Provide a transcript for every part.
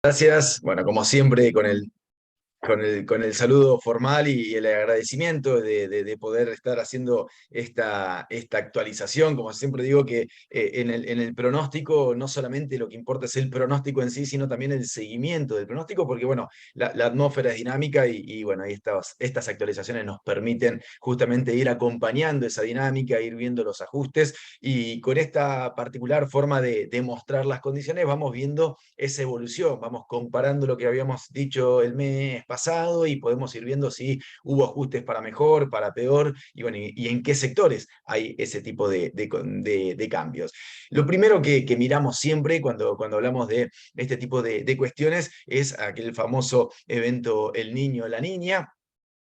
Gracias. Bueno, como siempre, con el saludo formal y el agradecimiento de poder estar haciendo esta actualización. Como siempre digo que en el pronóstico no solamente lo que importa es el pronóstico en sí, sino también el seguimiento del pronóstico, porque bueno, la atmósfera es dinámica y bueno, estas actualizaciones nos permiten justamente ir acompañando esa dinámica, ir viendo los ajustes y con esta particular forma de mostrar las condiciones vamos viendo esa evolución, vamos comparando lo que habíamos dicho el mes pasado y podemos ir viendo si hubo ajustes para mejor, para peor, y bueno, y en qué sectores hay ese tipo de cambios. Lo primero que miramos siempre cuando hablamos de este tipo de cuestiones es aquel famoso evento El Niño, la Niña,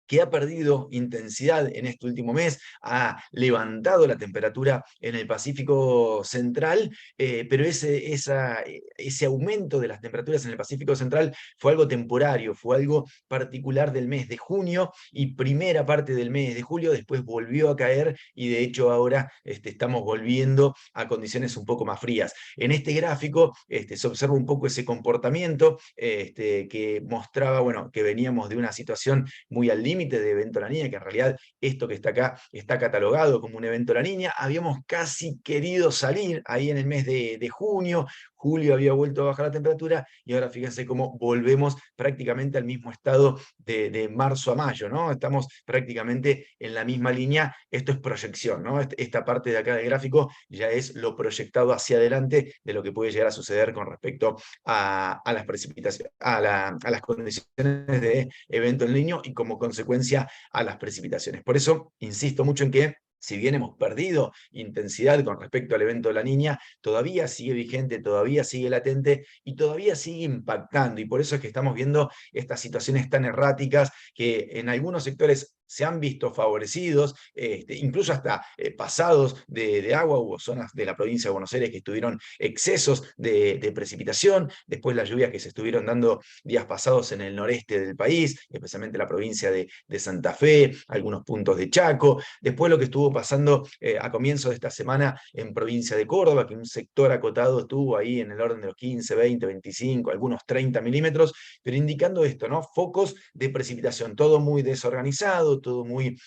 que ha perdido intensidad en este último mes, ha levantado la temperatura en el Pacífico Central, pero ese aumento de las temperaturas en el Pacífico Central fue algo temporario, fue algo particular del mes de junio y primera parte del mes de julio, después volvió a caer y de hecho ahora estamos volviendo a condiciones un poco más frías. En este gráfico se observa un poco ese comportamiento que mostraba, bueno, que veníamos de una situación muy al límite de evento La Niña, que en realidad esto que está acá está catalogado como un evento La Niña. Habíamos casi querido salir ahí en el mes de junio, julio había vuelto a bajar la temperatura y ahora fíjense cómo volvemos prácticamente al mismo estado de marzo a mayo, ¿no? Estamos prácticamente en la misma línea, esto es proyección, ¿no? Esta parte de acá del gráfico ya es lo proyectado hacia adelante de lo que puede llegar a suceder con respecto a las precipitaciones, a las condiciones de evento en niño y como consecuencia a las precipitaciones. Por eso insisto mucho en que si bien hemos perdido intensidad con respecto al evento de la niña, todavía sigue vigente, todavía sigue latente y todavía sigue impactando. Y por eso es que estamos viendo estas situaciones tan erráticas que en algunos sectores se han visto favorecidos, incluso hasta pasados de agua. Hubo zonas de la provincia de Buenos Aires que tuvieron excesos de precipitación, después las lluvias que se estuvieron dando días pasados en el noreste del país, especialmente la provincia de Santa Fe, algunos puntos de Chaco, después lo que estuvo pasando a comienzo de esta semana en provincia de Córdoba, que un sector acotado estuvo ahí en el orden de los 15, 20, 25, algunos 30 milímetros, pero indicando esto, ¿no? Focos de precipitación, todo muy desorganizado, todo muy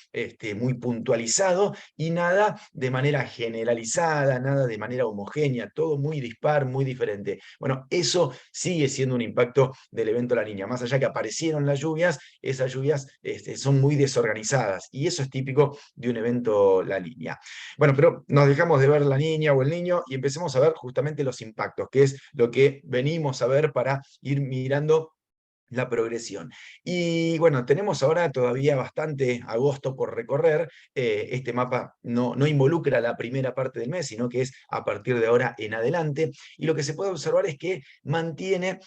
puntualizado y nada de manera generalizada, nada de manera homogénea, todo muy dispar, muy diferente. Bueno, eso sigue siendo un impacto del evento La Niña. Más allá que aparecieron las lluvias, esas lluvias son muy desorganizadas y eso es típico de un evento La Niña. Bueno, pero nos dejamos de ver La Niña o el Niño y empecemos a ver justamente los impactos, que es lo que venimos a ver para ir mirando la progresión. Y bueno, tenemos ahora todavía bastante agosto por recorrer. Este mapa no involucra la primera parte del mes, sino que es a partir de ahora en adelante. Y lo que se puede observar es que mantiene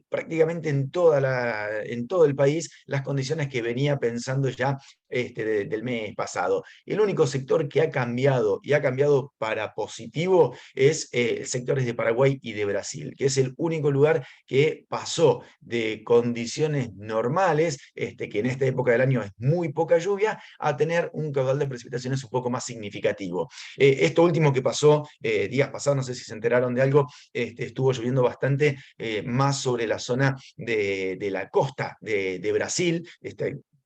prácticamente en todo el país las condiciones que venía pensando ya del mes pasado. El único sector que ha cambiado y ha cambiado para positivo es sectores de Paraguay y de Brasil, que es el único lugar que pasó de condiciones normales, que en esta época del año es muy poca lluvia, a tener un caudal de precipitaciones un poco más significativo. Esto último que pasó días pasados, no sé si se enteraron de algo, estuvo lloviendo bastante más sobre la zona de la costa de Brasil,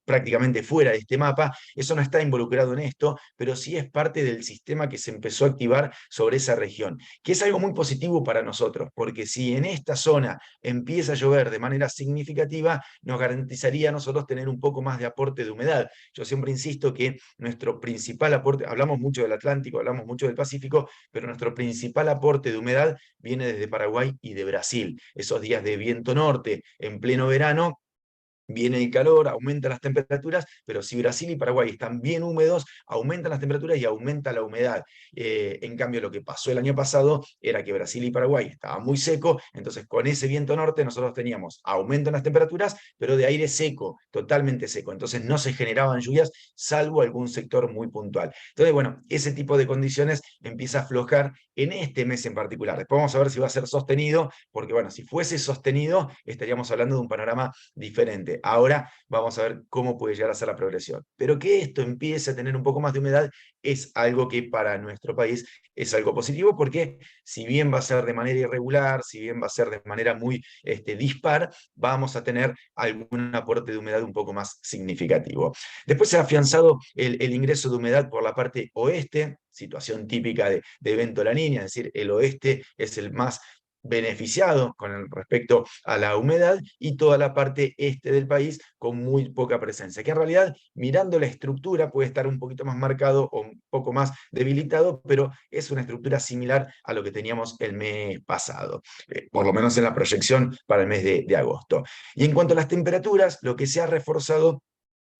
prácticamente fuera de este mapa. Eso no está involucrado en esto, pero sí es parte del sistema que se empezó a activar sobre esa región, que es algo muy positivo para nosotros, porque si en esta zona empieza a llover de manera significativa, nos garantizaría a nosotros tener un poco más de aporte de humedad. Yo siempre insisto que nuestro principal aporte, hablamos mucho del Atlántico, hablamos mucho del Pacífico, pero nuestro principal aporte de humedad viene desde Paraguay y de Brasil. Esos días de viento norte en pleno verano, viene el calor, aumentan las temperaturas, pero si Brasil y Paraguay están bien húmedos, aumentan las temperaturas y aumenta la humedad. En cambio, lo que pasó el año pasado era que Brasil y Paraguay estaban muy secos, entonces con ese viento norte nosotros teníamos aumento en las temperaturas, pero de aire seco, totalmente seco. Entonces no se generaban lluvias, salvo algún sector muy puntual. Entonces, bueno, ese tipo de condiciones empieza a aflojar en este mes en particular. Después vamos a ver si va a ser sostenido, porque bueno, si fuese sostenido, estaríamos hablando de un panorama diferente. Ahora vamos a ver cómo puede llegar a ser la progresión. Pero que esto empiece a tener un poco más de humedad es algo que para nuestro país es algo positivo, porque si bien va a ser de manera irregular, si bien va a ser de manera muy dispar, vamos a tener algún aporte de humedad un poco más significativo. Después se ha afianzado el ingreso de humedad por la parte oeste, situación típica de evento La Niña, es decir, el oeste es el más beneficiado con respecto a la humedad, y toda la parte este del país con muy poca presencia, que en realidad mirando la estructura puede estar un poquito más marcado o un poco más debilitado, pero es una estructura similar a lo que teníamos el mes pasado, por lo menos en la proyección para el mes de agosto. Y en cuanto a las temperaturas, lo que se ha reforzado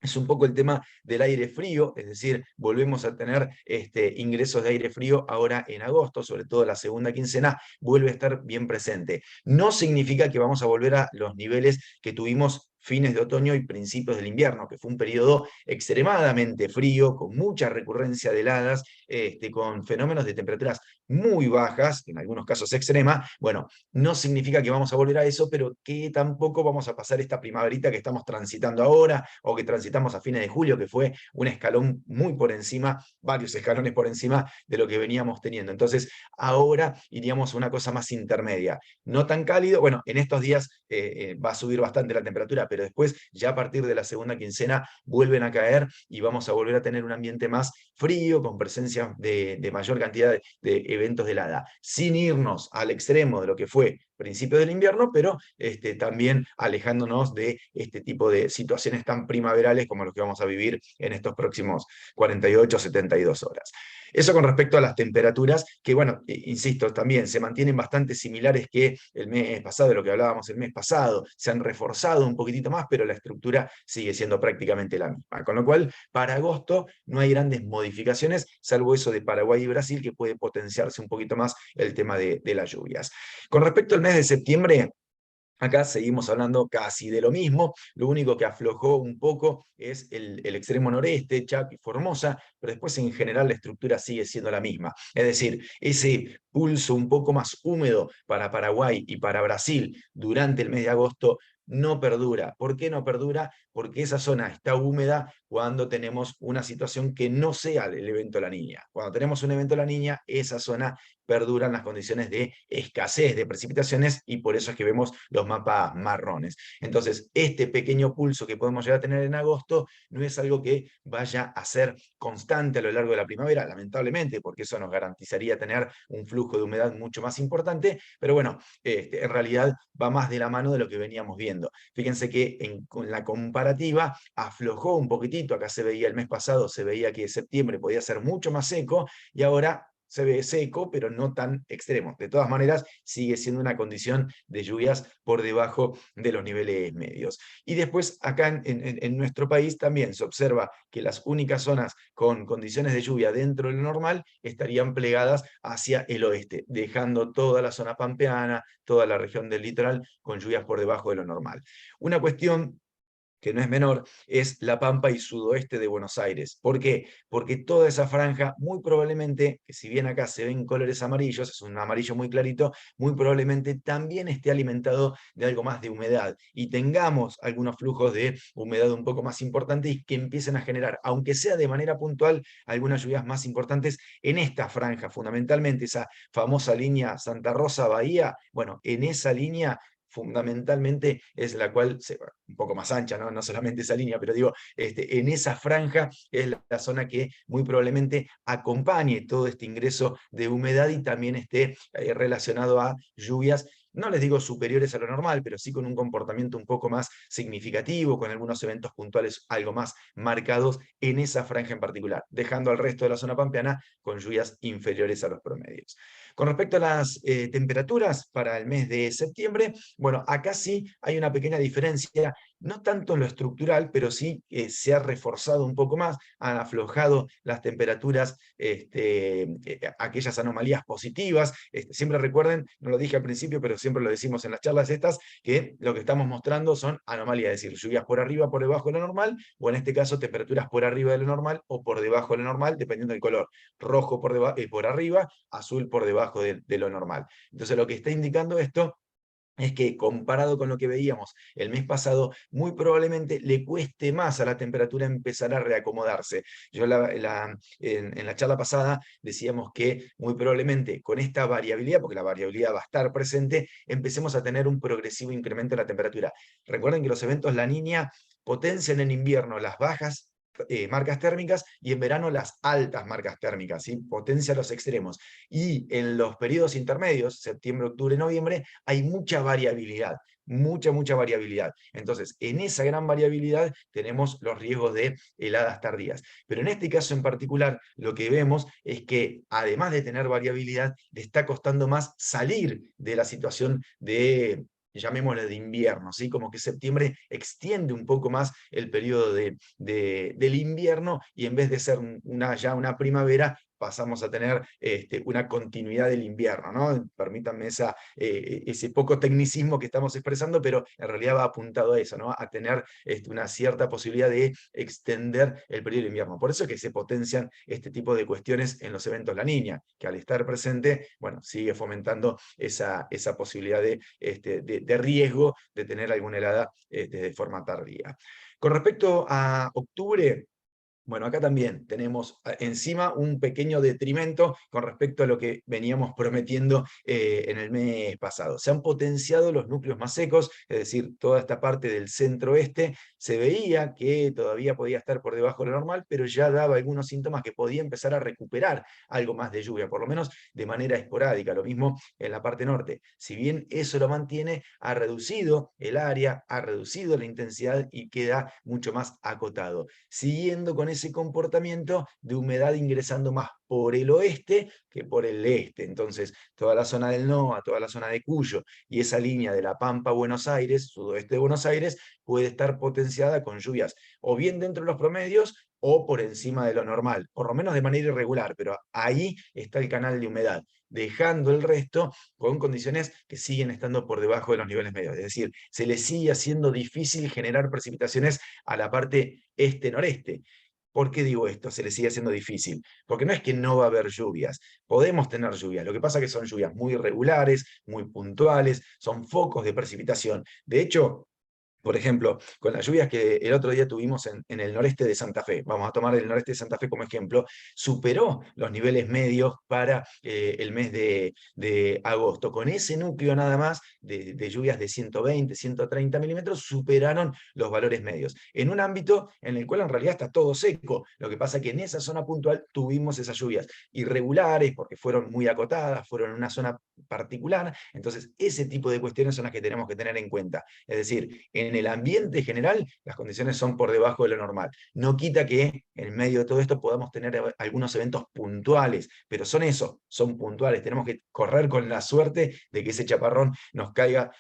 es un poco el tema del aire frío, es decir, volvemos a tener ingresos de aire frío ahora en agosto, sobre todo la segunda quincena, vuelve a estar bien presente. No significa que vamos a volver a los niveles que tuvimos fines de otoño y principios del invierno, que fue un periodo extremadamente frío, con mucha recurrencia de heladas, con fenómenos de temperaturas muy bajas, en algunos casos extremas. Bueno, no significa que vamos a volver a eso, pero que tampoco vamos a pasar esta primaverita que estamos transitando ahora, o que transitamos a fines de julio, que fue un escalón muy por encima, varios escalones por encima de lo que veníamos teniendo. Entonces, ahora iríamos a una cosa más intermedia. No tan cálido, bueno, en estos días va a subir bastante la temperatura, pero después, ya a partir de la segunda quincena, vuelven a caer y vamos a volver a tener un ambiente más frío, con presencia de mayor cantidad de eventos de helada, sin irnos al extremo de lo que fue principios del invierno, pero también alejándonos de este tipo de situaciones tan primaverales como los que vamos a vivir en estos próximos 48, 72 horas. Eso con respecto a las temperaturas, que bueno, insisto, también se mantienen bastante similares que el mes pasado, de lo que hablábamos el mes pasado, se han reforzado un poquitito más, pero la estructura sigue siendo prácticamente la misma. Con lo cual, para agosto no hay grandes modificaciones, salvo eso de Paraguay y Brasil, que puede potenciarse un poquito más el tema de las lluvias. Con respecto al mes de septiembre, acá seguimos hablando casi de lo mismo, lo único que aflojó un poco es el extremo noreste, Chaco y Formosa, pero después en general la estructura sigue siendo la misma. Es decir, ese pulso un poco más húmedo para Paraguay y para Brasil durante el mes de agosto no perdura. ¿Por qué no perdura? Porque esa zona está húmeda cuando tenemos una situación que no sea el evento La Niña. Cuando tenemos un evento La Niña, esa zona perduran las condiciones de escasez de precipitaciones, y por eso es que vemos los mapas marrones. Entonces, este pequeño pulso que podemos llegar a tener en agosto no es algo que vaya a ser constante a lo largo de la primavera, lamentablemente, porque eso nos garantizaría tener un flujo de humedad mucho más importante, pero bueno, en realidad va más de la mano de lo que veníamos viendo. Fíjense que con la comparativa aflojó un poquitito, acá se veía el mes pasado, se veía que septiembre podía ser mucho más seco, y ahora se ve seco, pero no tan extremo. De todas maneras, sigue siendo una condición de lluvias por debajo de los niveles medios. Y después, acá en nuestro país también se observa que las únicas zonas con condiciones de lluvia dentro de lo normal estarían plegadas hacia el oeste, dejando toda la zona pampeana, toda la región del litoral con lluvias por debajo de lo normal. Una cuestión que no es menor, es La Pampa y sudoeste de Buenos Aires. ¿Por qué? Porque toda esa franja, muy probablemente, que si bien acá se ven colores amarillos, es un amarillo muy clarito, muy probablemente también esté alimentado de algo más de humedad, y tengamos algunos flujos de humedad un poco más importantes, y que empiecen a generar, aunque sea de manera puntual, algunas lluvias más importantes en esta franja, fundamentalmente esa famosa línea Santa Rosa-Bahía. Bueno, en esa línea fundamentalmente es la cual, un poco más ancha, ¿no? No solamente esa línea, pero digo, en esa franja es la zona que muy probablemente acompañe todo este ingreso de humedad, y también esté relacionado a lluvias, no les digo superiores a lo normal, pero sí con un comportamiento un poco más significativo, con algunos eventos puntuales algo más marcados en esa franja en particular, dejando al resto de la zona pampeana con lluvias inferiores a los promedios. Con respecto a las temperaturas para el mes de septiembre, bueno, acá sí hay una pequeña diferencia, no tanto en lo estructural, pero sí se ha reforzado un poco más, han aflojado las temperaturas, aquellas anomalías positivas. Siempre recuerden, no lo dije al principio, pero siempre lo decimos en las charlas estas, que lo que estamos mostrando son anomalías, es decir, lluvias por arriba, por debajo de lo normal, o en este caso temperaturas por arriba de lo normal o por debajo de lo normal, dependiendo del color. Rojo por arriba, azul por debajo de lo normal. Entonces, lo que está indicando esto es que comparado con lo que veíamos el mes pasado, muy probablemente le cueste más a la temperatura empezar a reacomodarse. Yo en la charla pasada decíamos que muy probablemente con esta variabilidad, porque la variabilidad va a estar presente, empecemos a tener un progresivo incremento en la temperatura. Recuerden que los eventos La Niña potencian en invierno las bajas marcas térmicas y en verano las altas marcas térmicas, ¿sí? Potencia los extremos. Y en los periodos intermedios, septiembre, octubre, noviembre, hay mucha variabilidad, mucha variabilidad. Entonces, en esa gran variabilidad tenemos los riesgos de heladas tardías. Pero en este caso en particular, lo que vemos es que además de tener variabilidad, le está costando más salir de la situación de, llamémosle, de invierno, ¿sí? Como que septiembre extiende un poco más el periodo del invierno y en vez de ser ya una primavera, pasamos a tener una continuidad del invierno, ¿no? Permítanme ese poco tecnicismo que estamos expresando, pero en realidad va apuntado a eso, ¿no? A tener una cierta posibilidad de extender el periodo del invierno. Por eso es que se potencian este tipo de cuestiones en los eventos La Niña, que al estar presente, bueno, sigue fomentando esa posibilidad de riesgo de tener alguna helada de forma tardía. Con respecto a octubre, bueno, acá también tenemos encima un pequeño detrimento con respecto a lo que veníamos prometiendo en el mes pasado. Se han potenciado los núcleos más secos, es decir, toda esta parte del centro-oeste se veía que todavía podía estar por debajo de lo normal, pero ya daba algunos síntomas que podía empezar a recuperar algo más de lluvia, por lo menos de manera esporádica. Lo mismo en la parte norte. Si bien eso lo mantiene, ha reducido el área, ha reducido la intensidad y queda mucho más acotado, siguiendo con ese comportamiento de humedad ingresando más por el oeste que por el este. Entonces, toda la zona del NOA, toda la zona de Cuyo y esa línea de La Pampa, Buenos Aires, sudoeste de Buenos Aires, puede estar potenciada con lluvias o bien dentro de los promedios o por encima de lo normal, por lo menos de manera irregular, pero ahí está el canal de humedad, dejando el resto con condiciones que siguen estando por debajo de los niveles medios. Es decir, se le sigue haciendo difícil generar precipitaciones a la parte este-noreste. ¿Por qué digo esto? Se le sigue haciendo difícil. Porque no es que no va a haber lluvias. Podemos tener lluvias. Lo que pasa es que son lluvias muy irregulares, muy puntuales, son focos de precipitación. De hecho, por ejemplo, con las lluvias que el otro día tuvimos en el noreste de Santa Fe, vamos a tomar el noreste de Santa Fe como ejemplo, superó los niveles medios para el mes de agosto. Con ese núcleo nada más de lluvias de 120, 130 milímetros, superaron los valores medios. En un ámbito en el cual en realidad está todo seco. Lo que pasa es que en esa zona puntual tuvimos esas lluvias irregulares porque fueron muy acotadas, fueron en una zona particular. Entonces, ese tipo de cuestiones son las que tenemos que tener en cuenta. Es decir, en el ambiente general las condiciones son por debajo de lo normal. No quita que en medio de todo esto podamos tener algunos eventos puntuales, pero son eso, son puntuales. Tenemos que correr con la suerte de que ese chaparrón nos caiga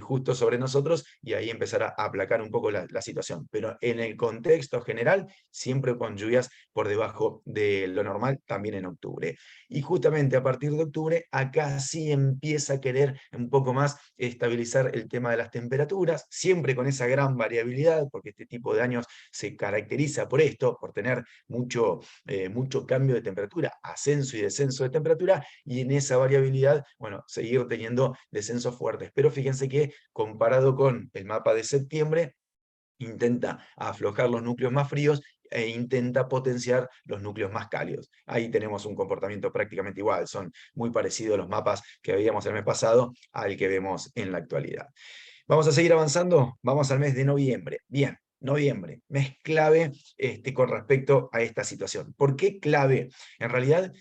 justo sobre nosotros y ahí empezar a aplacar un poco la situación. Pero en el contexto general, siempre con lluvias por debajo de lo normal, también en octubre. Y justamente a partir de octubre, acá sí empieza a querer un poco más estabilizar el tema de las temperaturas, siempre con esa gran variabilidad, porque este tipo de años se caracteriza por esto, por tener mucho cambio de temperatura, ascenso y descenso de temperatura, y en esa variabilidad, bueno, seguir teniendo descensos fuertes. Pero fíjense que comparado con el mapa de septiembre, intenta aflojar los núcleos más fríos e intenta potenciar los núcleos más cálidos. Ahí tenemos un comportamiento prácticamente igual, son muy parecidos los mapas que veíamos el mes pasado al que vemos en la actualidad. Vamos a seguir avanzando, vamos al mes de noviembre. Bien, noviembre, mes clave con respecto a esta situación. ¿Por qué clave? En realidad,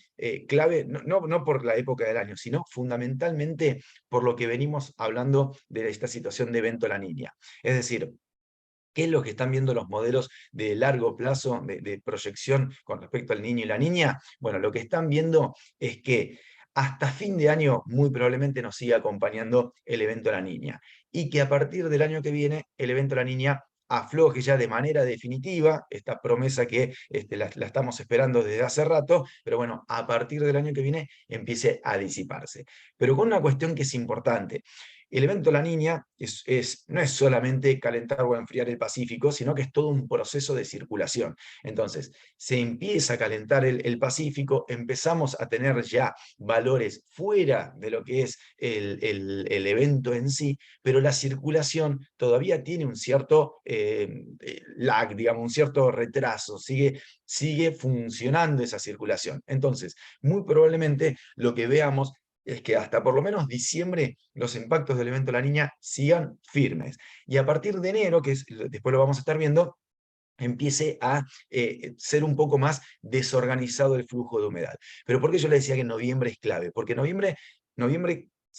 clave no por la época del año, sino fundamentalmente por lo que venimos hablando de esta situación de evento La Niña. Es decir, ¿qué es lo que están viendo los modelos de largo plazo de proyección con respecto al niño y la niña? Bueno, lo que están viendo es que hasta fin de año muy probablemente nos siga acompañando el evento La Niña y que a partir del año que viene el evento La Niña afloje ya de manera definitiva, esta promesa que la estamos esperando desde hace rato, pero bueno, a partir del año que viene empiece a disiparse. Pero con una cuestión que es importante. El evento La Niña no es solamente calentar o enfriar el Pacífico, sino que es todo un proceso de circulación. Entonces, se empieza a calentar el Pacífico, empezamos a tener ya valores fuera de lo que es el evento en sí, pero la circulación todavía tiene un cierto lag, digamos, un cierto retraso, sigue funcionando esa circulación. Entonces, muy probablemente lo que veamos es que hasta por lo menos diciembre los impactos del evento La Niña sigan firmes. Y a partir de enero, después lo vamos a estar viendo, empiece a ser un poco más desorganizado el flujo de humedad. Pero ¿por qué yo le decía que noviembre es clave? Porque noviembre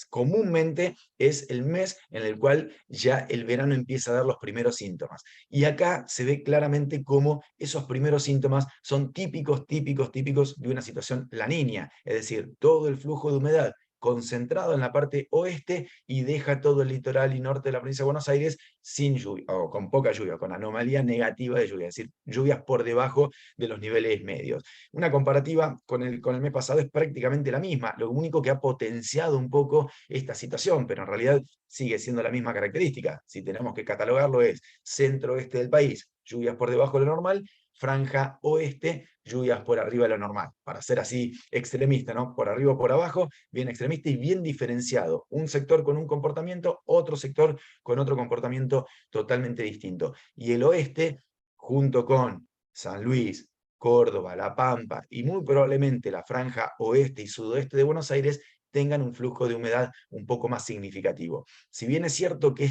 comúnmente es el mes en el cual ya el verano empieza a dar los primeros síntomas. Y acá se ve claramente cómo esos primeros síntomas son típicos de una situación La Niña, es decir, todo el flujo de humedad concentrado en la parte oeste y deja todo el litoral y norte de la provincia de Buenos Aires sin lluvia, o con poca lluvia, con anomalía negativa de lluvia, es decir, lluvias por debajo de los niveles medios. Una comparativa con el mes pasado es prácticamente la misma, lo único que ha potenciado un poco esta situación, pero en realidad sigue siendo la misma característica. Si tenemos que catalogarlo es centro-oeste del país, lluvias por debajo de lo normal, franja oeste, lluvias por arriba de lo normal, para ser así extremista, ¿no? Por arriba o por abajo, bien extremista y bien diferenciado. Un sector con un comportamiento, otro sector con otro comportamiento totalmente distinto. Y el oeste, junto con San Luis, Córdoba, La Pampa y muy probablemente la franja oeste y sudoeste de Buenos Aires, tengan un flujo de humedad un poco más significativo. Si bien es cierto que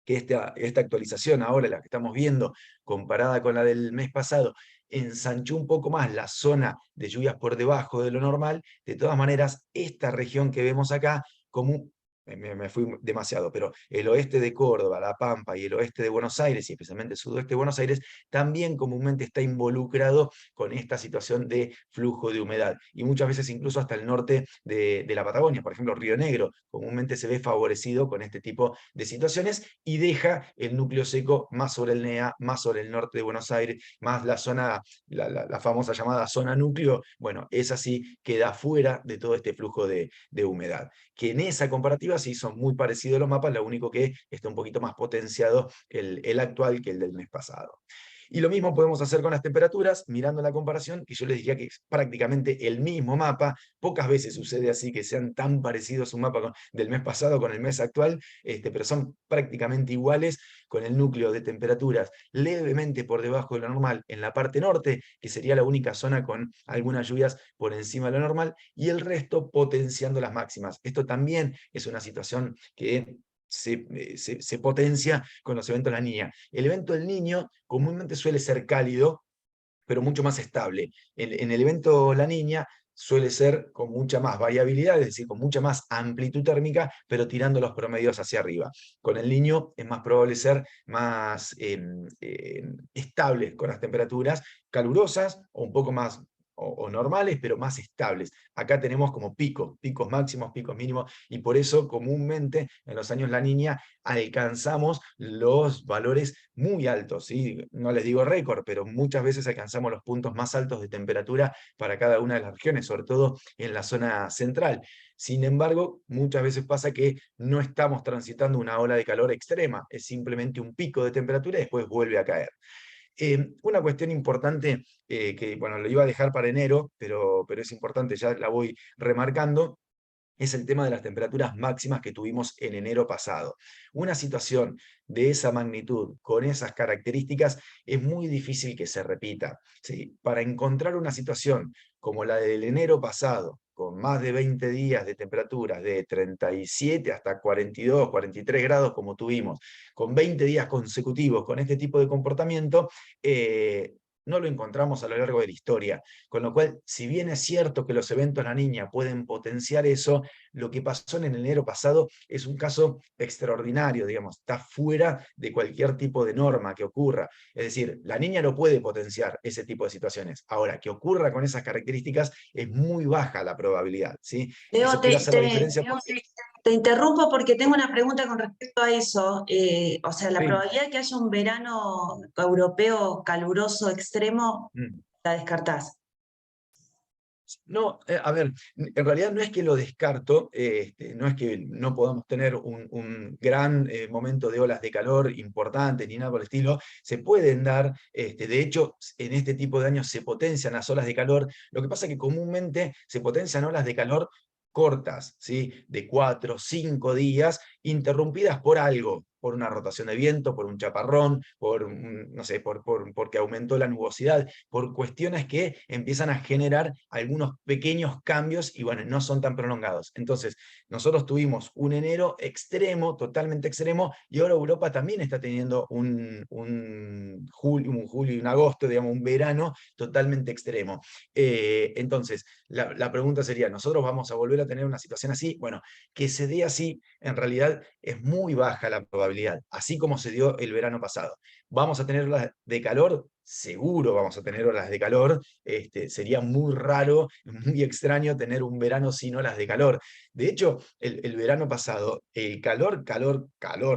esta actualización ahora, la que estamos viendo, comparada con la del mes pasado, ensanchó un poco más la zona de lluvias por debajo de lo normal. De todas maneras, esta región que vemos acá, como me fui demasiado, pero el oeste de Córdoba, La Pampa y el oeste de Buenos Aires, y especialmente el sudoeste de Buenos Aires, también comúnmente está involucrado con esta situación de flujo de humedad. Y muchas veces incluso hasta el norte de la Patagonia, por ejemplo, Río Negro, comúnmente se ve favorecido con este tipo de situaciones y deja el núcleo seco más sobre el NEA, más sobre el norte de Buenos Aires, más la zona, la famosa llamada zona núcleo. Bueno, esa sí queda fuera de todo este flujo de humedad. Que en esa comparativa sí son muy parecidos los mapas, lo único que está un poquito más potenciado el actual que el del mes pasado. Y lo mismo podemos hacer con las temperaturas, mirando la comparación, que yo les diría que es prácticamente el mismo mapa. Pocas veces sucede así que sean tan parecidos un mapa del mes pasado con el mes actual, pero son prácticamente iguales, con el núcleo de temperaturas levemente por debajo de lo normal en la parte norte, que sería la única zona con algunas lluvias por encima de lo normal, y el resto potenciando las máximas. Esto también es una situación que se potencia con los eventos de La Niña. El evento del Niño comúnmente suele ser cálido, pero mucho más estable. En el evento La Niña suele ser con mucha más variabilidad, es decir, con mucha más amplitud térmica, pero tirando los promedios hacia arriba. Con el Niño es más probable ser más estable con las temperaturas calurosas o un poco más o normales, pero más estables. Acá tenemos como picos máximos, picos mínimos, y por eso comúnmente en los años La Niña alcanzamos los valores muy altos, ¿sí? No les digo récord, pero muchas veces alcanzamos los puntos más altos de temperatura para cada una de las regiones, sobre todo en la zona central. Sin embargo, muchas veces pasa que no estamos transitando una ola de calor extrema, es simplemente un pico de temperatura y después vuelve a caer. Una cuestión importante, que bueno, lo iba a dejar para enero, pero es importante, ya la voy remarcando, es el tema de las temperaturas máximas que tuvimos en enero pasado. Una situación de esa magnitud, con esas características, es muy difícil que se repita, ¿sí? Para encontrar una situación como la del enero pasado, con más de 20 días de temperaturas de 37 hasta 42, 43 grados como tuvimos, con 20 días consecutivos con este tipo de comportamiento, no lo encontramos a lo largo de la historia. Con lo cual, si bien es cierto que los eventos La Niña pueden potenciar eso, lo que pasó en el enero pasado es un caso extraordinario, digamos, está fuera de cualquier tipo de norma que ocurra. Es decir, La Niña no puede potenciar ese tipo de situaciones. Ahora, que ocurra con esas características es muy baja la probabilidad, ¿sí? Leo, Eso puede hacer la diferencia. te interrumpo porque tengo una pregunta con respecto a eso. O sea, la Sí. probabilidad de que haya un verano europeo caluroso extremo, Mm. la descartás. No, a ver, en realidad no es que lo descarto, no es que no podamos tener un gran momento de olas de calor importantes ni nada por el estilo, se pueden dar, de hecho, en este tipo de años se potencian las olas de calor, lo que pasa es que comúnmente se potencian olas de calor cortas, ¿sí? De 4, 5 días, interrumpidas por algo, por una rotación de viento, por un chaparrón, no sé, porque aumentó la nubosidad, por cuestiones que empiezan a generar algunos pequeños cambios y bueno, no son tan prolongados. Entonces, nosotros tuvimos un enero extremo, totalmente extremo, y ahora Europa también está teniendo un julio y un agosto, digamos, un verano totalmente extremo. Entonces, la pregunta sería, ¿nosotros vamos a volver a tener una situación así? Bueno, que se dé así, en realidad es muy baja la probabilidad, así como se dio el verano pasado. ¿Vamos a tener olas de calor? Seguro vamos a tener olas de calor. Sería muy raro, muy extraño tener un verano sin olas de calor. De hecho, el verano pasado, el calor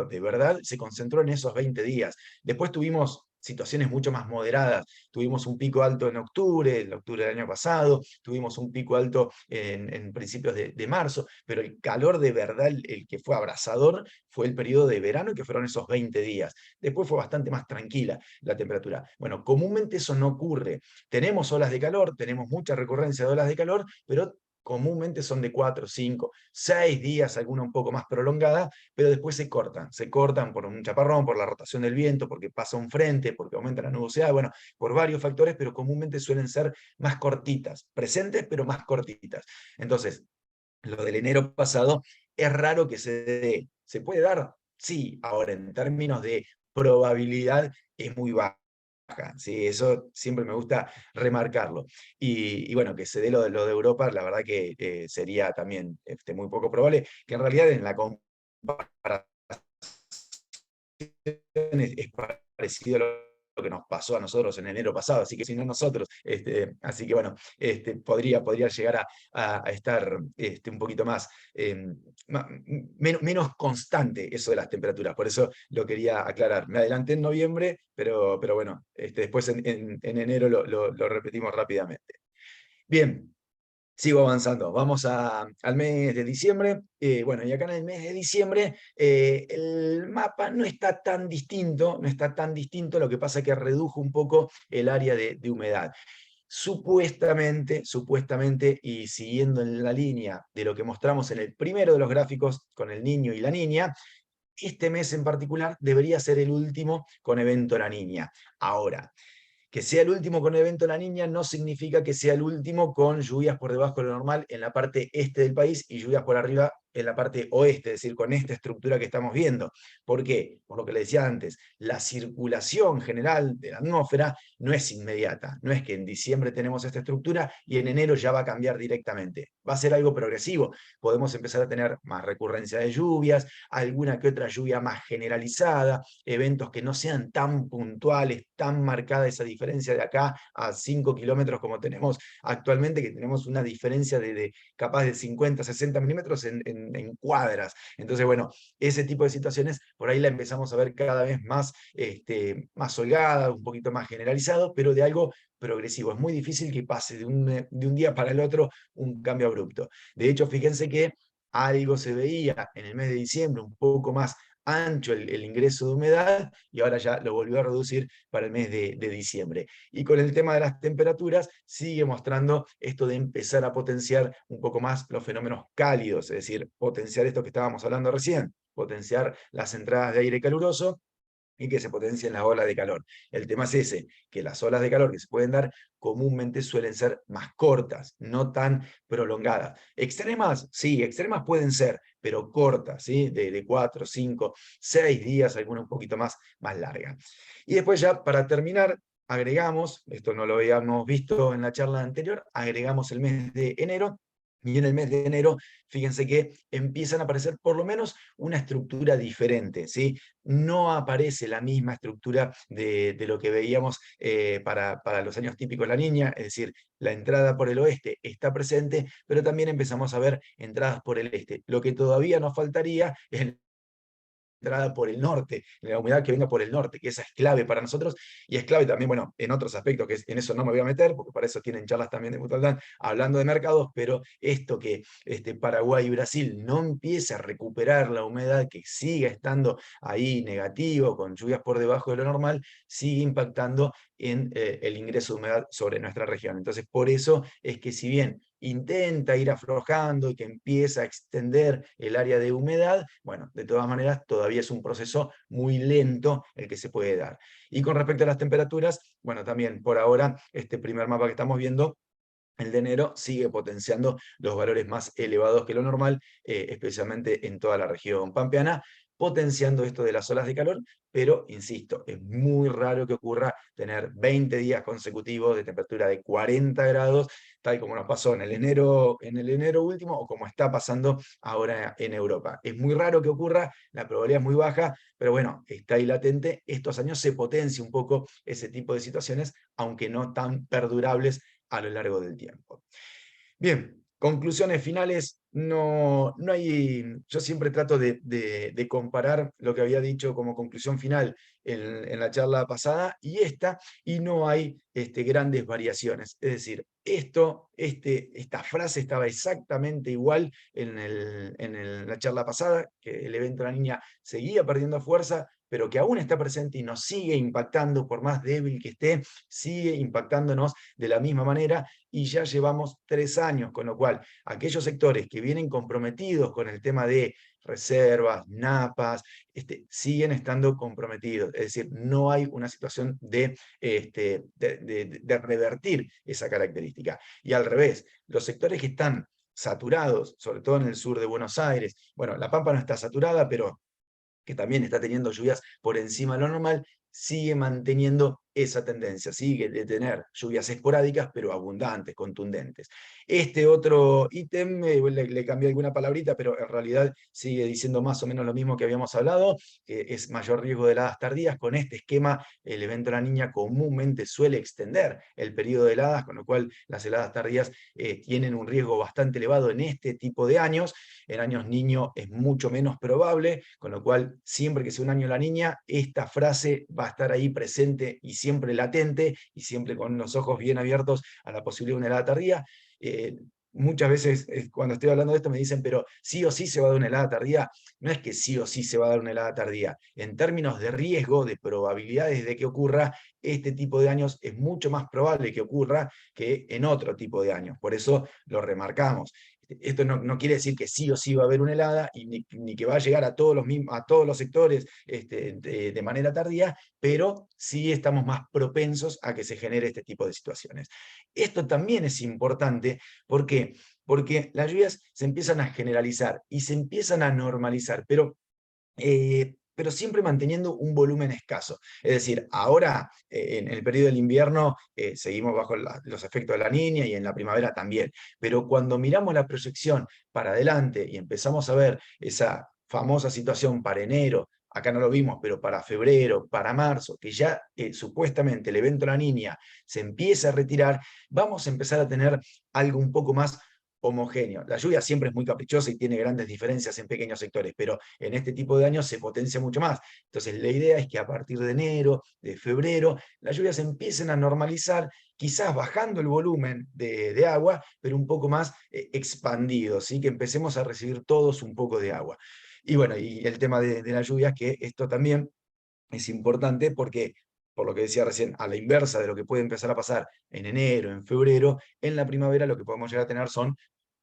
de verdad se concentró en esos 20 días. Después tuvimos situaciones mucho más moderadas. Tuvimos un pico alto en octubre, el octubre del año pasado, tuvimos un pico alto en principios de marzo, pero el calor de verdad, el que fue abrasador, fue el periodo de verano, que fueron esos 20 días. Después fue bastante más tranquila la temperatura. Bueno, comúnmente eso no ocurre. Tenemos olas de calor, tenemos mucha recurrencia de olas de calor, pero comúnmente son de 4, 5, 6 días, alguna un poco más prolongada, pero después se cortan por un chaparrón, por la rotación del viento, porque pasa un frente, porque aumenta la nubosidad, bueno, por varios factores, pero comúnmente suelen ser más cortitas, presentes, pero más cortitas. Entonces, lo del enero pasado es raro que se dé. ¿Se puede dar? Sí, ahora en términos de probabilidad es muy baja. Sí, eso siempre me gusta remarcarlo. Y bueno, que se dé lo de Europa, la verdad que sería también muy poco probable, que en realidad en la comparación es parecido a lo que nos pasó a nosotros en enero pasado, así que si no nosotros, así que bueno, podría llegar a estar un poquito más, menos constante eso de las temperaturas, por eso lo quería aclarar. Me adelanté en noviembre, pero bueno, después en enero lo repetimos rápidamente. Bien, sigo avanzando. Vamos al mes de diciembre. Bueno, y acá en el mes de diciembre el mapa no está tan distinto, no está tan distinto, lo que pasa es que redujo un poco el área de humedad. Supuestamente, y siguiendo en la línea de lo que mostramos en el primero de los gráficos con el niño y la niña, este mes en particular debería ser el último con evento La Niña. Ahora, que sea el último con evento La Niña no significa que sea el último con lluvias por debajo de lo normal en la parte este del país y lluvias por arriba en la parte oeste, es decir, con esta estructura que estamos viendo. ¿Por qué? Por lo que le decía antes, la circulación general de la atmósfera no es inmediata, no es que en diciembre tenemos esta estructura y en enero ya va a cambiar directamente. Va a ser algo progresivo. Podemos empezar a tener más recurrencia de lluvias, alguna que otra lluvia más generalizada, eventos que no sean tan puntuales, tan marcada esa diferencia de acá a 5 kilómetros como tenemos actualmente, que tenemos una diferencia de capaz de 50, 60 milímetros en cuadras. Entonces, bueno, ese tipo de situaciones por ahí la empezamos a ver cada vez más, más holgada, un poquito más generalizado, pero de algo progresivo. Es muy difícil que pase de un día para el otro un cambio abrupto. De hecho, fíjense que algo se veía en el mes de diciembre, un poco más ancho el ingreso de humedad y ahora ya lo volvió a reducir para el mes de diciembre. Y con el tema de las temperaturas sigue mostrando esto de empezar a potenciar un poco más los fenómenos cálidos, es decir, potenciar esto que estábamos hablando recién, potenciar las entradas de aire caluroso y que se potencien las olas de calor. El tema es ese, que las olas de calor que se pueden dar comúnmente suelen ser más cortas, no tan prolongadas. ¿Extremas? Sí, extremas pueden ser, pero cortas, ¿sí? De 4, 5, 6 días, alguna un poquito más larga. Y después ya, para terminar, agregamos, esto no lo habíamos visto en la charla anterior, agregamos el mes de enero, y en el mes de enero, fíjense que empiezan a aparecer por lo menos una estructura diferente, ¿sí? No aparece la misma estructura de lo que veíamos para los años típicos de La Niña, es decir, la entrada por el oeste está presente, pero también empezamos a ver entradas por el este. Lo que todavía nos faltaría es entrada por el norte, la humedad que venga por el norte, que esa es clave para nosotros, y es clave también, bueno, en otros aspectos, que en eso no me voy a meter, porque para eso tienen charlas también de Mutualdán, hablando de mercados, pero esto que Paraguay y Brasil no empiece a recuperar la humedad, que siga estando ahí negativo, con lluvias por debajo de lo normal, sigue impactando en el ingreso de humedad sobre nuestra región. Entonces, por eso es que si bien intenta ir aflojando y que empieza a extender el área de humedad, bueno, de todas maneras todavía es un proceso muy lento el que se puede dar. Y con respecto a las temperaturas, bueno, también por ahora este primer mapa que estamos viendo, el de enero, sigue potenciando los valores más elevados que lo normal, especialmente en toda la región pampeana, potenciando esto de las olas de calor, pero insisto, es muy raro que ocurra tener 20 días consecutivos de temperatura de 40 grados, tal como nos pasó en el enero último, o como está pasando ahora en Europa. Es muy raro que ocurra, la probabilidad es muy baja, pero bueno, está ahí latente. Estos años se potencia un poco ese tipo de situaciones, aunque no tan perdurables a lo largo del tiempo. Bien, conclusiones finales. No hay, yo siempre trato de comparar lo que había dicho como conclusión final en la charla pasada y esta, y no hay grandes variaciones. Es decir, esta frase estaba exactamente igual en la charla pasada, que el evento de la niña seguía perdiendo fuerza, pero que aún está presente y nos sigue impactando, por más débil que esté, sigue impactándonos de la misma manera, y ya llevamos 3 años, con lo cual aquellos sectores que vienen comprometidos con el tema de reservas, napas, siguen estando comprometidos. Es decir, no hay una situación de revertir esa característica. Y al revés, los sectores que están saturados, sobre todo en el sur de Buenos Aires, bueno, La Pampa no está saturada, pero que también está teniendo lluvias por encima de lo normal, sigue manteniendo esa tendencia, sigue de tener lluvias esporádicas, pero abundantes, contundentes. Este otro ítem, le cambié alguna palabrita, pero en realidad sigue diciendo más o menos lo mismo que habíamos hablado, que es mayor riesgo de heladas tardías. Con este esquema, el evento de la niña comúnmente suele extender el periodo de heladas, con lo cual las heladas tardías tienen un riesgo bastante elevado en este tipo de años. En años niño es mucho menos probable, con lo cual siempre que sea un año la niña, esta frase va a estar ahí presente y siempre latente, y siempre con los ojos bien abiertos a la posibilidad de una helada tardía. Muchas veces cuando estoy hablando de esto me dicen, pero sí o sí se va a dar una helada tardía. No es que sí o sí se va a dar una helada tardía. En términos de riesgo, de probabilidades de que ocurra, este tipo de años es mucho más probable que ocurra que en otro tipo de años. Por eso lo remarcamos. Esto no quiere decir que sí o sí va a haber una helada, y ni que va a llegar a todos los sectores de manera tardía, pero sí estamos más propensos a que se genere este tipo de situaciones. Esto también es importante. ¿Por qué? Porque las lluvias se empiezan a generalizar y se empiezan a normalizar, pero siempre manteniendo un volumen escaso. Es decir, ahora en el periodo del invierno seguimos bajo los efectos de la niña, y en la primavera también, pero cuando miramos la proyección para adelante y empezamos a ver esa famosa situación para enero, acá no lo vimos, pero para febrero, para marzo, que ya supuestamente el evento de la niña se empieza a retirar, vamos a empezar a tener algo un poco más homogéneo. La lluvia siempre es muy caprichosa y tiene grandes diferencias en pequeños sectores, pero en este tipo de años se potencia mucho más. Entonces la idea es que a partir de enero, de febrero, las lluvias empiecen a normalizar, quizás bajando el volumen de agua, pero un poco más expandido, ¿sí? Que empecemos a recibir todos un poco de agua. Y bueno, y el tema de las lluvias, que esto también es importante porque, por lo que decía recién, a la inversa de lo que puede empezar a pasar en enero, en febrero, en la primavera lo que podemos llegar a tener son,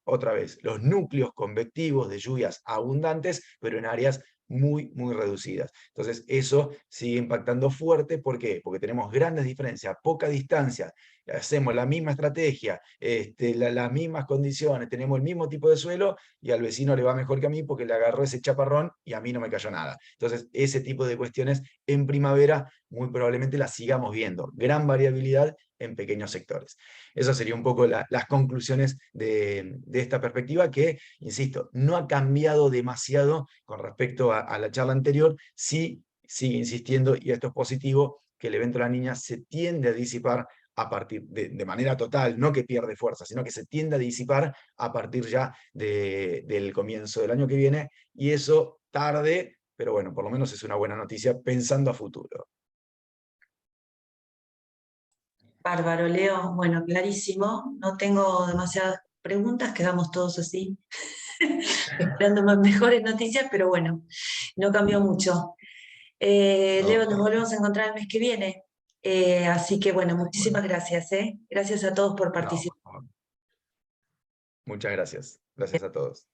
otra vez, los núcleos convectivos de lluvias abundantes, pero en áreas muy, muy reducidas. Entonces, eso sigue impactando fuerte. ¿Por qué? Porque tenemos grandes diferencias, poca distancia, hacemos la misma estrategia, las mismas condiciones, tenemos el mismo tipo de suelo, y al vecino le va mejor que a mí porque le agarró ese chaparrón y a mí no me cayó nada. Entonces, ese tipo de cuestiones en primavera muy probablemente las sigamos viendo. Gran variabilidad en pequeños sectores. Esas serían un poco las conclusiones de esta perspectiva, que, insisto, no ha cambiado demasiado con respecto a la charla anterior. Sí sigue insistiendo, y esto es positivo, que el evento de la niña se tiende a disipar a partir de manera total, no que pierde fuerza, sino que se tiende a disipar a partir ya del comienzo del año que viene, y eso tarde pero bueno, por lo menos es una buena noticia pensando a futuro. Bárbaro, Leo. Bueno, clarísimo. No tengo demasiadas preguntas, quedamos todos así, esperando más mejores noticias, pero bueno, no cambió mucho. Leo, nos No, volvemos a encontrar el mes que viene. Así que bueno, bueno, muchísimas gracias, ¿eh? Gracias a todos por no, participar. por favor. Muchas gracias. Gracias a todos.